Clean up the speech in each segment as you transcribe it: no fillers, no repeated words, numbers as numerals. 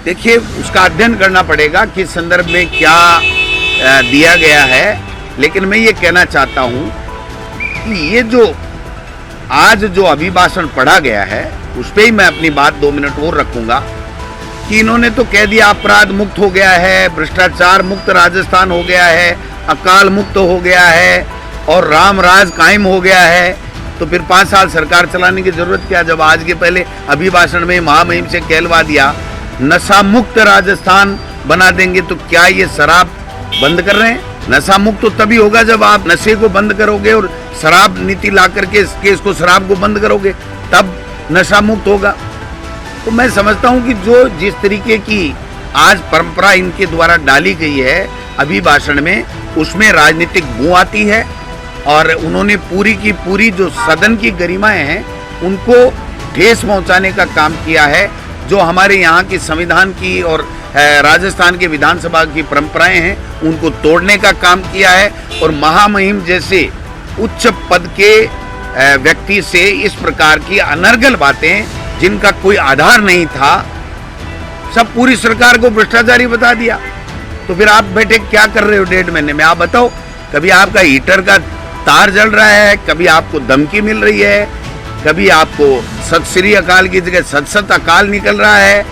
देखिए, उसका अध्ययन करना पड़ेगा किस संदर्भ में क्या दिया गया है। लेकिन मैं ये कहना चाहता हूँ कि ये जो आज जो अभिभाषण पढ़ा गया है उस पर ही मैं अपनी बात 2 मिनट और रखूंगा कि इन्होंने तो कह दिया अपराध मुक्त हो गया है, भ्रष्टाचार मुक्त राजस्थान हो गया है, अकाल मुक्त हो गया है और राम राज कायम हो गया है। तो फिर 5 साल सरकार चलाने की जरूरत क्या, जब आज के पहले अभिभाषण में महामहिम से कहलवा दिया नशा मुक्त राजस्थान बना देंगे। तो क्या ये शराब बंद कर रहे हैं? नशा मुक्त तो तभी होगा जब आप नशे को बंद करोगे और शराब नीति ला करके इसको शराब को बंद करोगे, तब नशा मुक्त होगा। तो मैं समझता हूं कि जो जिस तरीके की आज परंपरा इनके द्वारा डाली गई है अभिभाषण में, उसमें राजनीतिक बू आती है और उन्होंने पूरी की पूरी जो सदन की गरिमाएं हैं उनको ठेस पहुंचाने का काम किया है। जो हमारे यहाँ की संविधान की और राजस्थान के विधानसभा की परंपराएं हैं उनको तोड़ने का काम किया है और महामहिम जैसे उच्च पद के व्यक्ति से इस प्रकार की अनर्गल बातें जिनका कोई आधार नहीं था, सब पूरी सरकार को भ्रष्टाचारी बता दिया। तो फिर आप बैठे क्या कर रहे हो 1.5 महीने में? आप बताओ, कभी आपका हीटर का तार जल रहा है, कभी आपको धमकी मिल रही है, कभी आपको सत श्री अकाल की जगह सत अकाल निकल रहा है,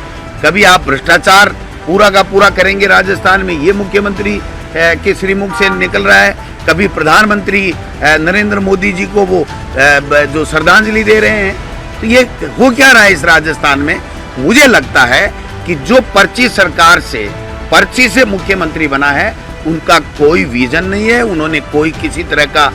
कभी आप भ्रष्टाचार पूरा का पूरा करेंगे राजस्थान में, ये मुख्यमंत्री के श्रीमुख से निकल रहा है, कभी प्रधानमंत्री नरेंद्र मोदी जी को वो जो श्रद्धांजलि दे रहे हैं। तो ये हो क्या रहा है इस राजस्थान में? मुझे लगता है कि जो पर्ची से मुख्यमंत्री बना है उनका कोई विजन नहीं है, उन्होंने कोई किसी तरह का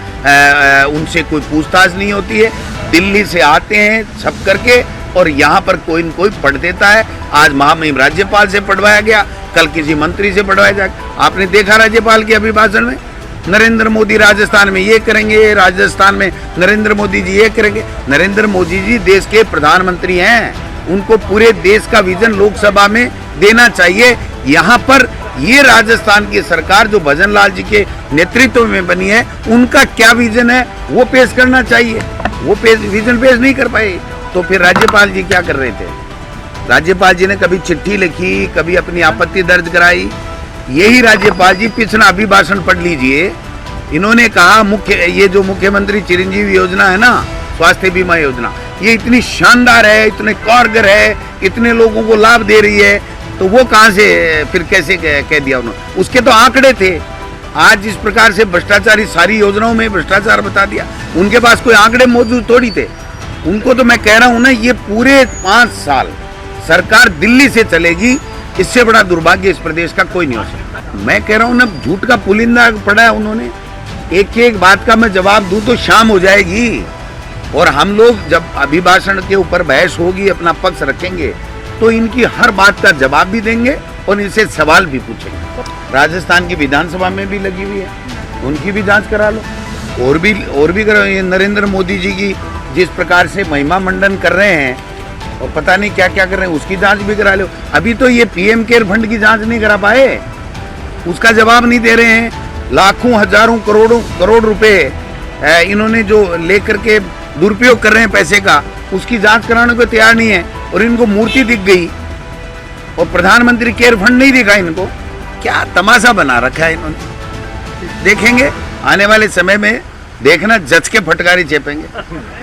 उनसे कोई पूछताछ नहीं होती है। दिल्ली से आते हैं छप करके और यहाँ पर कोई न कोई पढ़ देता है। आज महामहिम राज्यपाल से पढ़वाया गया, कल किसी मंत्री से पढ़वाया जाएगा। आपने देखा राज्यपाल के अभिभाषण में नरेंद्र मोदी राजस्थान में ये करेंगे, राजस्थान में नरेंद्र मोदी जी ये करेंगे। नरेंद्र मोदी जी देश के प्रधानमंत्री हैं, उनको पूरे देश का विजन लोकसभा में देना चाहिए। यहाँ पर ये राजस्थान की सरकार जो भजन लाल जी के नेतृत्व में बनी है उनका क्या विजन है वो पेश करना चाहिए। वो विजन पेश नहीं कर पाए तो फिर राज्यपाल जी क्या कर रहे थे? राज्यपाल जी ने कभी चिट्ठी लिखी, कभी अपनी आपत्ति दर्ज कराई। यही राज्यपाल जी पिछला अभिभाषण पढ़ लीजिए, इन्होंने कहा ये जो मुख्यमंत्री चिरंजीवी योजना है ना, स्वास्थ्य बीमा योजना, ये इतनी शानदार है, इतने कारगर है, इतने लोगों को लाभ दे रही है, तो वो कहाँ से फिर कैसे कह दिया उन्होंने? उसके तो आंकड़े थे। आज इस प्रकार से भ्रष्टाचारी सारी योजनाओं में भ्रष्टाचार बता दिया, उनके पास कोई आंकड़े मौजूद थोड़ी थे। उनको तो मैं कह रहा हूं ना, ये पूरे 5 साल सरकार दिल्ली से चलेगी, इससे बड़ा दुर्भाग्य इस प्रदेश का कोई नहीं हो सकता। मैं कह रहा हूं ना, झूठ का पुलिंदा पड़ा है उन्होंने। एक एक बात का मैं जवाब दूं तो शाम हो जाएगी और हम लोग जब अभिभाषण के ऊपर बहस होगी, अपना पक्ष रखेंगे तो इनकी हर बात का जवाब भी देंगे और इनसे सवाल भी पूछेंगे। राजस्थान की विधानसभा में भी लगी हुई है, उनकी भी जांच करा लो और भी करो। ये नरेंद्र मोदी जी की जिस प्रकार से महिमा मंडन कर रहे हैं और पता नहीं क्या क्या कर रहे हैं, उसकी जांच भी करा लो। अभी तो ये पीएम केयर फंड की जांच नहीं करा पाए, उसका जवाब नहीं दे रहे हैं। लाखों हजारों करोड़ रुपए इन्होंने जो लेकर के दुरुपयोग कर रहे हैं पैसे का, उसकी जांच कराने को तैयार नहीं है। और इनको मूर्ति दिख गई और प्रधानमंत्री केयर फंड नहीं दिखा इनको। क्या तमाशा बना रखा है इन्होंने। देखेंगे आने वाले समय में, देखना जच के फटकारी चेपेंगे।